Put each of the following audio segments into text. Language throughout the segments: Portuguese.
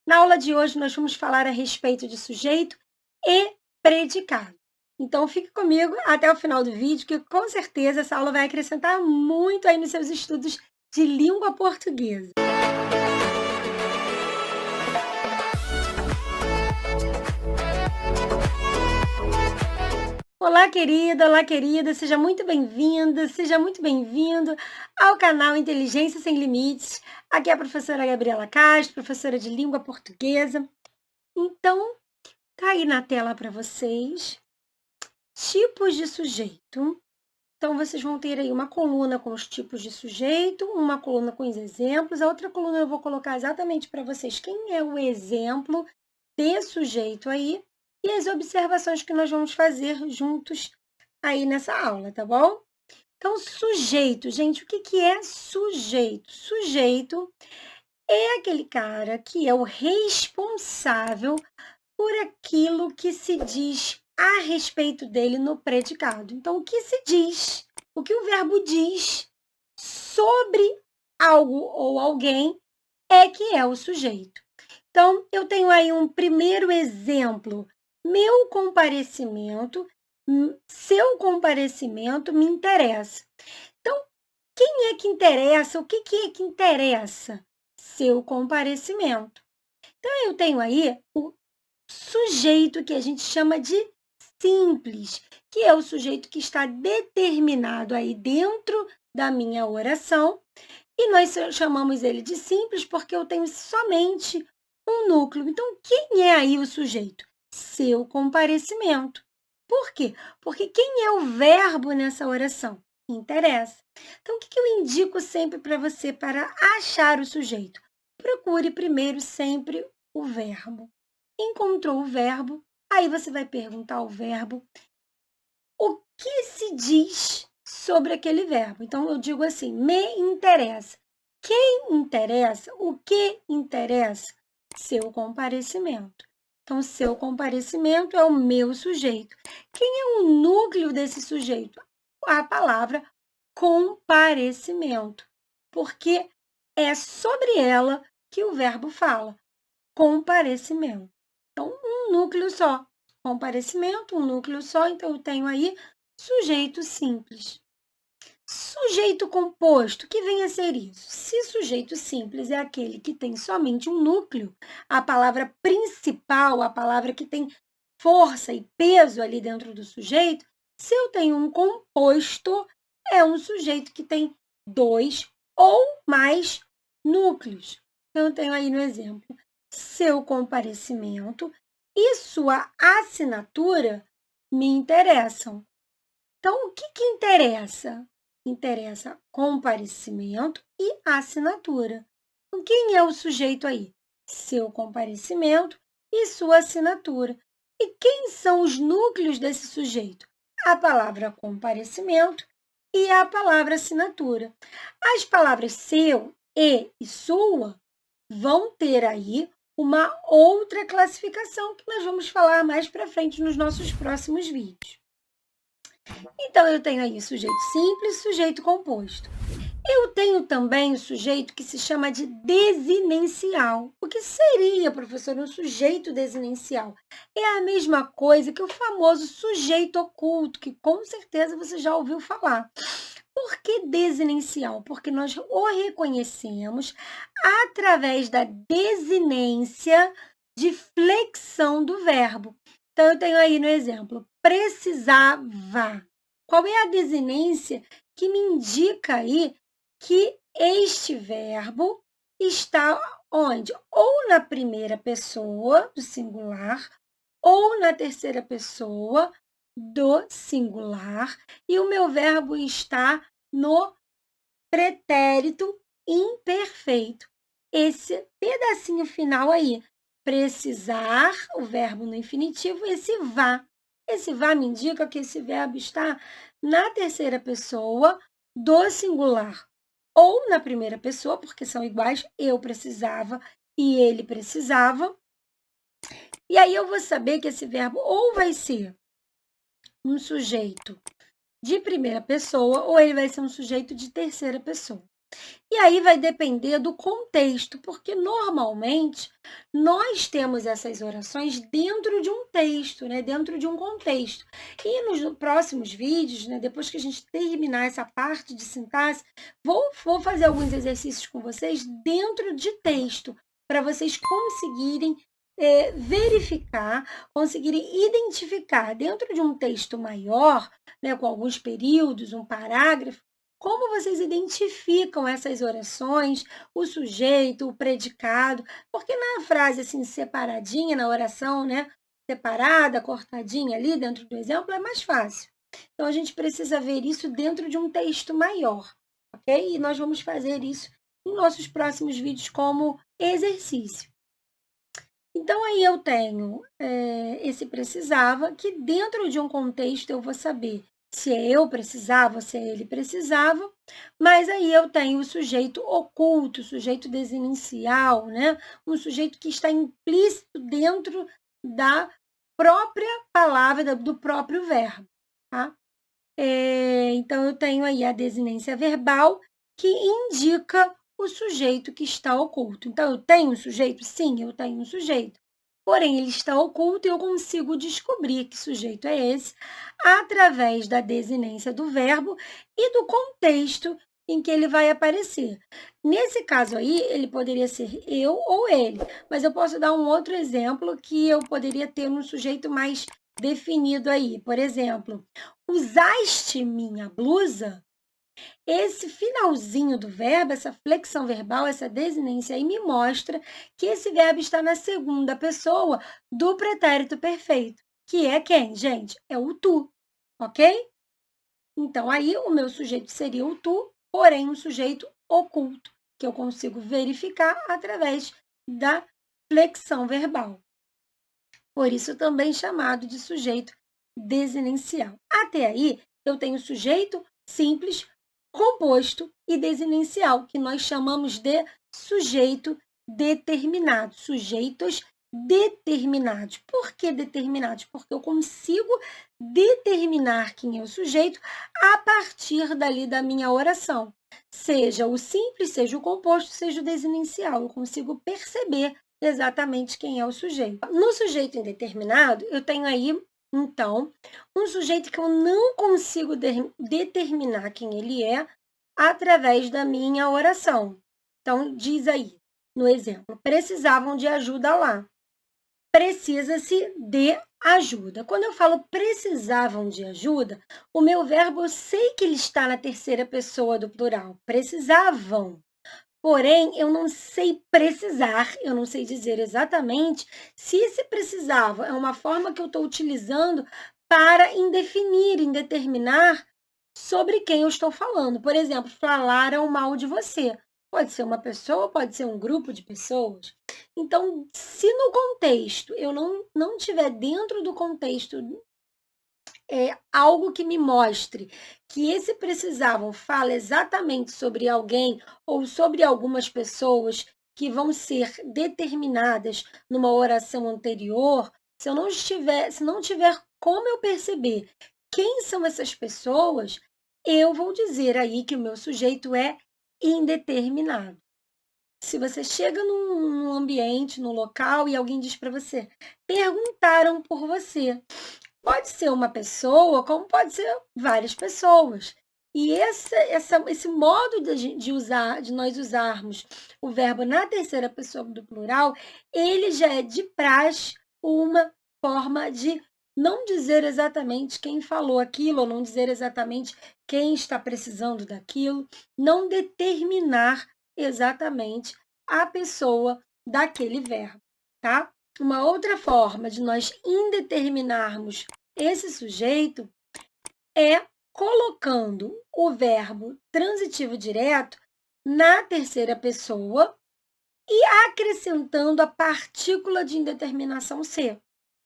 Na aula de hoje, nós vamos falar a respeito de sujeito e predicado. Então, fique comigo até o final do vídeo, que com certeza essa aula vai acrescentar muito aí nos seus estudos de língua portuguesa. olá querida, seja muito bem-vinda, seja muito bem-vindo ao canal Inteligência Sem Limites. Aqui é a professora Gabriela Castro, professora de língua portuguesa. Então, tá aí na tela para vocês, tipos de sujeito. Então, vocês vão ter aí uma coluna com os tipos de sujeito, uma coluna com os exemplos, a outra coluna eu vou colocar exatamente para vocês quem é o exemplo de sujeito aí e as observações que nós vamos fazer juntos aí nessa aula, tá bom? Então, sujeito, gente, o que é sujeito? Sujeito é aquele cara que é o responsável por aquilo que se diz a respeito dele no predicado. Então, o que se diz, o que o verbo diz sobre algo ou alguém é que é o sujeito. Então, eu tenho aí um primeiro exemplo. Meu comparecimento, seu comparecimento me interessa. Então, quem é que interessa? O que é que interessa? Seu comparecimento. Então, eu tenho aí o sujeito que a gente chama de simples, que é o sujeito que está determinado aí dentro da minha oração, e nós chamamos ele de simples porque eu tenho somente um núcleo. Então, quem é aí o sujeito? Seu comparecimento. Por quê? Porque quem é o verbo nessa oração? Interessa. Então, o que eu indico sempre para você para achar o sujeito? Procure primeiro sempre o verbo. Encontrou o verbo, aí você vai perguntar ao verbo o que se diz sobre aquele verbo. Então, eu digo assim, me interessa. Quem interessa? O que interessa? Seu comparecimento. Então, seu comparecimento é o meu sujeito. Quem é o núcleo desse sujeito? A palavra comparecimento, porque é sobre ela que o verbo fala. Comparecimento. Então, um núcleo só. Comparecimento, um núcleo só. Então, eu tenho aí sujeito simples. Sujeito composto, que vem a ser isso? Se sujeito simples é aquele que tem somente um núcleo, a palavra principal, a palavra que tem força e peso ali dentro do sujeito, se eu tenho um composto, é um sujeito que tem dois ou mais núcleos. Então, eu tenho aí no exemplo, seu comparecimento e sua assinatura me interessam. Então, o que interessa? Interessa comparecimento e assinatura. Então, quem é o sujeito aí? Seu comparecimento e sua assinatura. E quem são os núcleos desse sujeito? A palavra comparecimento e a palavra assinatura. As palavras seu e sua vão ter aí uma outra classificação que nós vamos falar mais para frente nos nossos próximos vídeos. Então, eu tenho aí sujeito simples, sujeito composto. Eu tenho também o sujeito que se chama de desinencial. O que seria, professor, um sujeito desinencial? É a mesma coisa que o famoso sujeito oculto, que com certeza você já ouviu falar. Por que desinencial? Porque nós o reconhecemos através da desinência de flexão do verbo. Então, eu tenho aí no exemplo, precisava. Qual é a desinência que me indica aí que este verbo está onde? Ou na primeira pessoa do singular, ou na terceira pessoa do singular, e o meu verbo está no pretérito imperfeito. Esse pedacinho final aí, precisar, o verbo no infinitivo, esse vá. Esse vá me indica que esse verbo está na terceira pessoa do singular, ou na primeira pessoa, porque são iguais, eu precisava e ele precisava. E aí eu vou saber que esse verbo ou vai ser um sujeito de primeira pessoa ou ele vai ser um sujeito de terceira pessoa. E aí vai depender do contexto, porque normalmente nós temos essas orações dentro de um texto, né? Dentro de um contexto. E nos próximos vídeos, né? Depois que a gente terminar essa parte de sintaxe, vou fazer alguns exercícios com vocês dentro de texto, para vocês conseguirem verificar, conseguirem identificar dentro de um texto maior, né, com alguns períodos, um parágrafo, como vocês identificam essas orações, o sujeito, o predicado? Porque na frase assim separadinha, na oração, né, separada, cortadinha ali dentro do exemplo, é mais fácil. Então a gente precisa ver isso dentro de um texto maior, ok? E nós vamos fazer isso em nossos próximos vídeos como exercício. Então aí eu tenho esse precisava, que dentro de um contexto eu vou saber se é eu precisava, se é ele precisava, mas aí eu tenho o sujeito oculto, o sujeito desinicial, né? Um sujeito que está implícito dentro da própria palavra, do próprio verbo, tá? Então, eu tenho aí a desinência verbal, que indica o sujeito que está oculto. Então, eu tenho um sujeito? Sim, eu tenho um sujeito. Porém, ele está oculto e eu consigo descobrir que sujeito é esse através da desinência do verbo e do contexto em que ele vai aparecer. Nesse caso aí, ele poderia ser eu ou ele, mas eu posso dar um outro exemplo que eu poderia ter um sujeito mais definido aí. Por exemplo, usaste minha blusa? Esse finalzinho do verbo, essa flexão verbal, essa desinência aí me mostra que esse verbo está na segunda pessoa do pretérito perfeito, que é quem, gente? É o tu, ok? Então, aí o meu sujeito seria o tu, porém um sujeito oculto, que eu consigo verificar através da flexão verbal. Por isso também chamado de sujeito desinencial. Até aí, eu tenho sujeito simples, composto e desinencial, que nós chamamos de sujeito determinado, sujeitos determinados. Por que determinados? Porque eu consigo determinar quem é o sujeito a partir dali da minha oração. Seja o simples, seja o composto, seja o desinencial. Eu consigo perceber exatamente quem é o sujeito. No sujeito indeterminado, eu tenho aí, então, um sujeito que eu não consigo determinar quem ele é através da minha oração. Então, diz aí, no exemplo, precisavam de ajuda lá. Precisa-se de ajuda. Quando eu falo precisavam de ajuda, o meu verbo, eu sei que ele está na terceira pessoa do plural. Precisavam. Porém, eu não sei precisar, eu não sei dizer exatamente se esse precisava é uma forma que eu estou utilizando para indefinir, indeterminar sobre quem eu estou falando. Por exemplo, falaram mal de você. Pode ser uma pessoa, pode ser um grupo de pessoas. Então, se no contexto eu não tiver dentro do contexto algo que me mostre que esse precisavam fala exatamente sobre alguém ou sobre algumas pessoas que vão ser determinadas numa oração anterior, se não tiver como eu perceber quem são essas pessoas, eu vou dizer aí que o meu sujeito é indeterminado. Se você chega num ambiente, num local, e alguém diz para você, perguntaram por você. Pode ser uma pessoa, como pode ser várias pessoas. E esse modo de nós usarmos o verbo na terceira pessoa do plural, ele já é de praxe uma forma de não dizer exatamente quem falou aquilo, ou não dizer exatamente quem está precisando daquilo, não determinar exatamente a pessoa daquele verbo, tá? Uma outra forma de nós indeterminarmos esse sujeito é colocando o verbo transitivo direto na terceira pessoa e acrescentando a partícula de indeterminação ser.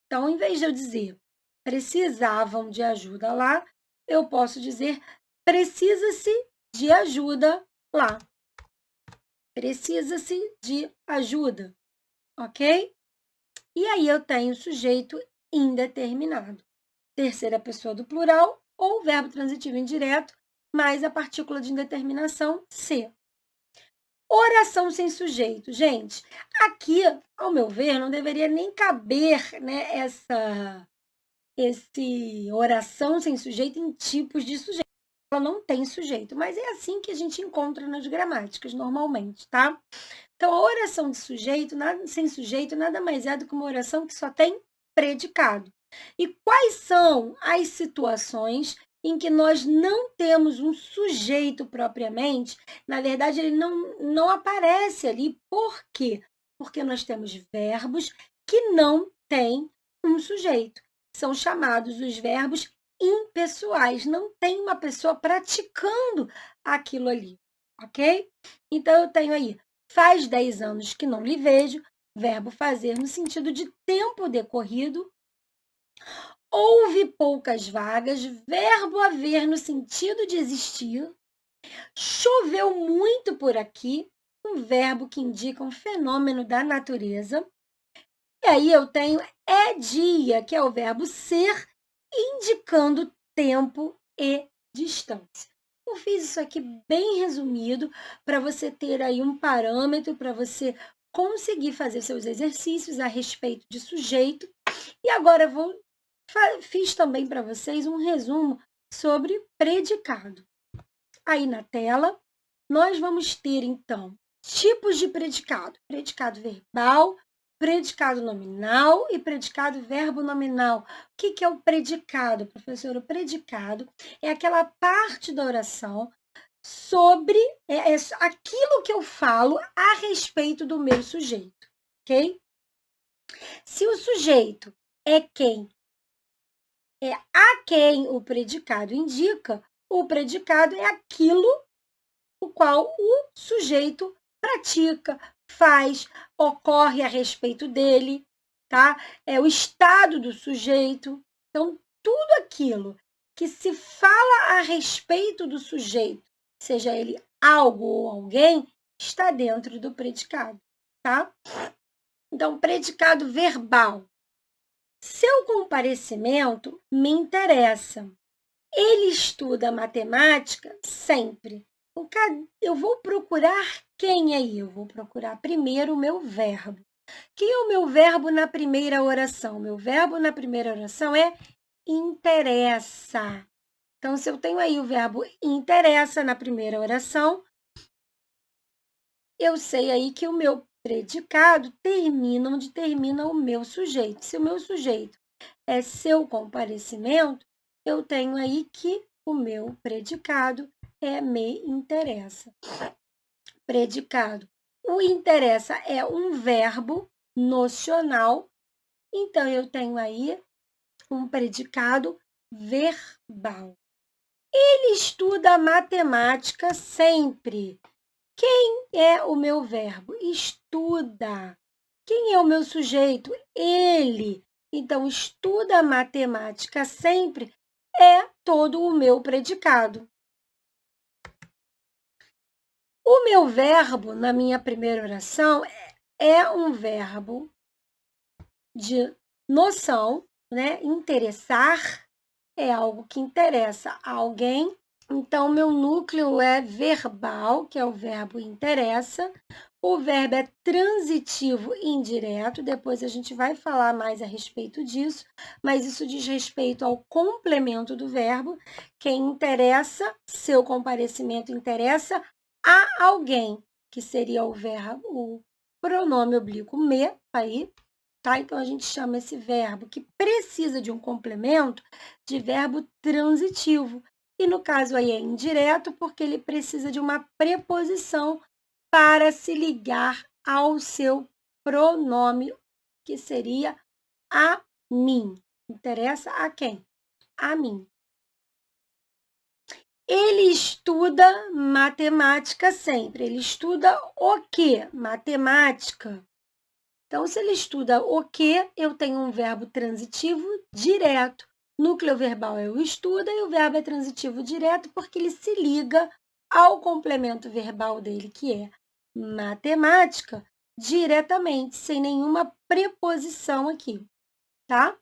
Então, em vez de eu dizer precisavam de ajuda lá, eu posso dizer precisa-se de ajuda lá. Precisa-se de ajuda, ok? E aí eu tenho sujeito indeterminado. Terceira pessoa do plural ou verbo transitivo indireto, mais a partícula de indeterminação se. Oração sem sujeito. Gente, aqui, ao meu ver, não deveria nem caber, né, esse oração sem sujeito em tipos de sujeito. Ela não tem sujeito, mas é assim que a gente encontra nas gramáticas, normalmente, tá? Então, a oração de sujeito, sem sujeito, nada mais é do que uma oração que só tem predicado. E quais são as situações em que nós não temos um sujeito propriamente? Na verdade, ele não aparece ali. Por quê? Porque nós temos verbos que não têm um sujeito. São chamados os verbos impessoais. Não tem uma pessoa praticando aquilo ali, ok? Então, eu tenho aí, faz 10 anos que não lhe vejo, verbo fazer no sentido de tempo decorrido. Houve poucas vagas, verbo haver no sentido de existir. Choveu muito por aqui, um verbo que indica um fenômeno da natureza. E aí eu tenho é dia, que é o verbo ser, indicando tempo e distância. Eu fiz isso aqui bem resumido, para você ter aí um parâmetro, para você conseguir fazer seus exercícios a respeito de sujeito. E agora eu fiz também para vocês um resumo sobre predicado. Aí na tela, nós vamos ter, então, tipos de predicado. Predicado verbal, predicado nominal e predicado verbo nominal. O que é o predicado, professor? O predicado é aquela parte da oração sobre aquilo que eu falo a respeito do meu sujeito, ok? Se o sujeito é a quem o predicado indica, o predicado é aquilo o qual o sujeito pratica, faz, ocorre a respeito dele, tá? É o estado do sujeito. Então, tudo aquilo que se fala a respeito do sujeito, seja ele algo ou alguém, está dentro do predicado, tá? Então, predicado verbal. Seu comparecimento me interessa. Ele estuda matemática sempre. Eu vou procurar quem aí? Eu vou procurar primeiro o meu verbo. Quem é o meu verbo na primeira oração? Meu verbo na primeira oração é interessa. Então, se eu tenho aí o verbo interessa na primeira oração, eu sei aí que o meu predicado termina onde termina o meu sujeito. Se o meu sujeito é seu comparecimento, eu tenho aí que o meu predicado é me interessa. Predicado. O interessa é um verbo nocional, então eu tenho aí um predicado verbal. Ele estuda matemática sempre. Quem é o meu verbo? Estuda. Quem é o meu sujeito? Ele. Então, estuda matemática sempre é todo o meu predicado. O meu verbo, na minha primeira oração, é um verbo de noção, né? Interessar é algo que interessa a alguém. Então, meu núcleo é verbal, que é o verbo interessa. O verbo é transitivo indireto, depois a gente vai falar mais a respeito disso, mas isso diz respeito ao complemento do verbo. Quem interessa, seu comparecimento interessa a alguém, que seria o verbo, o pronome oblíquo me, aí, tá? Então, a gente chama esse verbo que precisa de um complemento de verbo transitivo. E no caso aí é indireto, porque ele precisa de uma preposição para se ligar ao seu pronome, que seria a mim. Interessa a quem? A mim. Ele estuda matemática sempre. Ele estuda o quê? Matemática. Então, se ele estuda o quê, eu tenho um verbo transitivo direto. Núcleo verbal é o estuda e o verbo é transitivo direto porque ele se liga ao complemento verbal dele, que é matemática, diretamente, sem nenhuma preposição aqui, tá?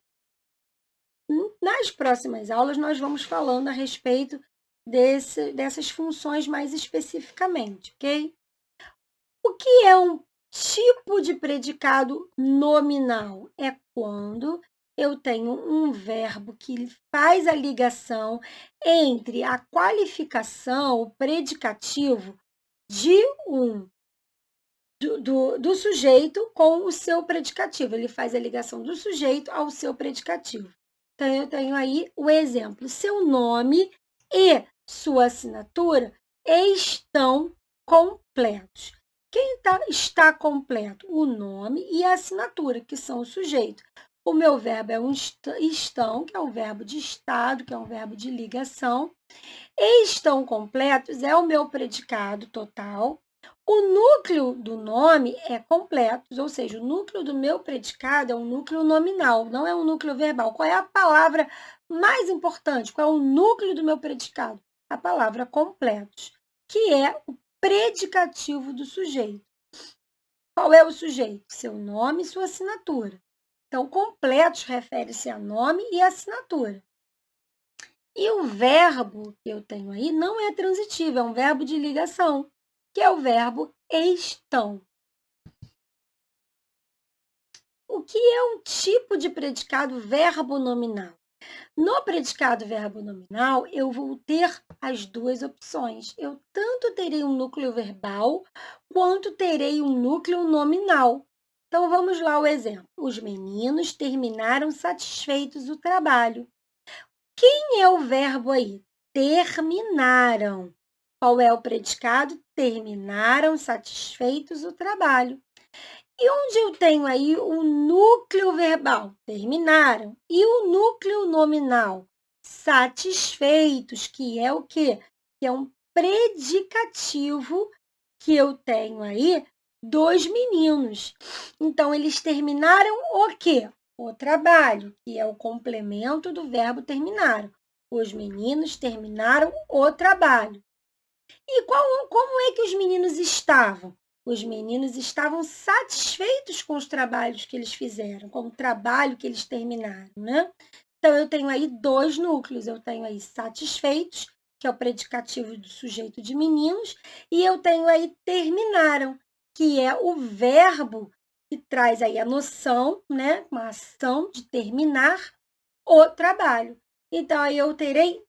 Nas próximas aulas, nós vamos falando a respeito dessas funções mais especificamente, ok? O que é um tipo de predicado nominal? É quando eu tenho um verbo que faz a ligação entre a qualificação, o predicativo de do sujeito com o seu predicativo. Ele faz a ligação do sujeito ao seu predicativo. Então, eu tenho aí o exemplo. Seu nome e sua assinatura estão completos. Quem está completo? O nome e a assinatura, que são o sujeito. O meu verbo é um estão, que é um verbo de estado, que é um verbo de ligação. Estão completos é o meu predicado total. O núcleo do nome é completos, ou seja, o núcleo do meu predicado é um núcleo nominal, não é um núcleo verbal. Qual é a palavra mais importante? Qual é o núcleo do meu predicado? A palavra completos, que é o predicativo do sujeito. Qual é o sujeito? Seu nome e sua assinatura. Então, completos refere-se a nome e assinatura. E o verbo que eu tenho aí não é transitivo, é um verbo de ligação, que é o verbo estão. O que é um tipo de predicado verbo nominal? No predicado verbo nominal, eu vou ter as duas opções. Eu tanto terei um núcleo verbal, quanto terei um núcleo nominal. Então, vamos lá o exemplo. Os meninos terminaram satisfeitos o trabalho. Quem é o verbo aí? Terminaram. Qual é o predicado? Terminaram satisfeitos o trabalho. E onde eu tenho aí o núcleo verbal? Terminaram. E o núcleo nominal? Satisfeitos, que é o quê? Que é um predicativo que eu tenho aí dos meninos. Então, eles terminaram o quê? O trabalho, que é o complemento do verbo terminaram. Os meninos terminaram o trabalho. E como é que os meninos estavam? Os meninos estavam satisfeitos com os trabalhos que eles fizeram, com o trabalho que eles terminaram, né? Então, eu tenho aí dois núcleos. Eu tenho aí satisfeitos, que é o predicativo do sujeito de meninos, e eu tenho aí terminaram, que é o verbo que traz aí a noção, né? Uma ação de terminar o trabalho. Então, aí eu terei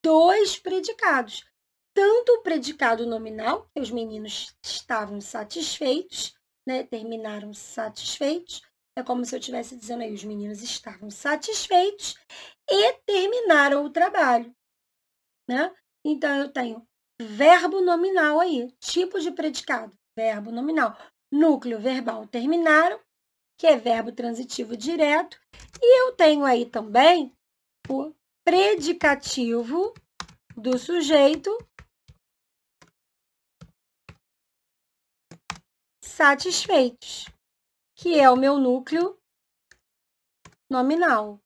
dois predicados. Tanto o predicado nominal, que os meninos estavam satisfeitos, né? Terminaram satisfeitos. É como se eu estivesse dizendo aí, os meninos estavam satisfeitos e terminaram o trabalho, né? Então, eu tenho verbo nominal aí, tipo de predicado, verbo nominal. Núcleo verbal terminaram, que é verbo transitivo direto. E eu tenho aí também o predicativo do sujeito satisfeitos, que é o meu núcleo nominal.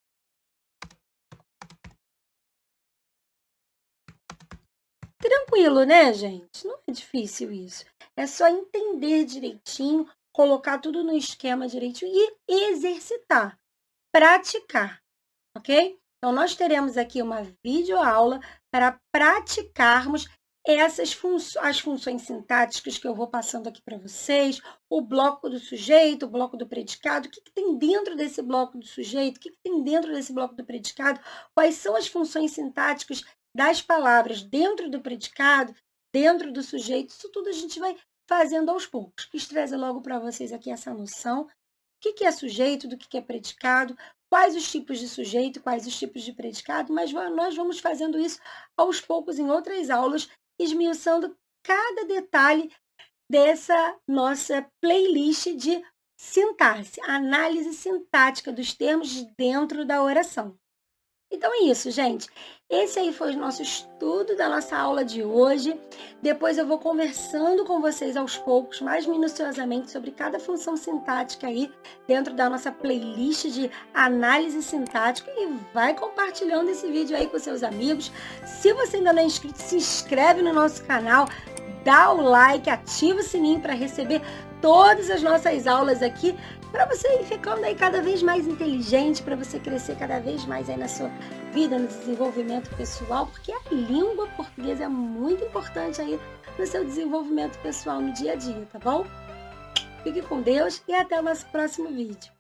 Tranquilo, né, gente? Não é difícil isso. É só entender direitinho, colocar tudo no esquema direitinho e exercitar, praticar, ok? Então, nós teremos aqui uma videoaula para praticarmos as funções sintáticas que eu vou passando aqui para vocês, o bloco do sujeito, o bloco do predicado, o que tem dentro desse bloco do sujeito, o que tem dentro desse bloco do predicado, quais são as funções sintáticas das palavras dentro do predicado, dentro do sujeito, isso tudo a gente vai fazendo aos poucos. Quis trazer logo para vocês aqui essa noção, o que é sujeito, do que é predicado, quais os tipos de sujeito, quais os tipos de predicado, mas nós vamos fazendo isso aos poucos em outras aulas, esmiuçando cada detalhe dessa nossa playlist de sintaxe, análise sintática dos termos dentro da oração. Então é isso, gente. Esse aí foi o nosso estudo da nossa aula de hoje. Depois eu vou conversando com vocês aos poucos, mais minuciosamente, sobre cada função sintática aí dentro da nossa playlist de análise sintática e vai compartilhando esse vídeo aí com seus amigos. Se você ainda não é inscrito, se inscreve no nosso canal, dá o like, ativa o sininho para receber todas as nossas aulas aqui, para você ir ficando aí cada vez mais inteligente, para você crescer cada vez mais aí na sua vida, no desenvolvimento pessoal, porque a língua portuguesa é muito importante aí no seu desenvolvimento pessoal no dia a dia, tá bom? Fique com Deus e até o nosso próximo vídeo.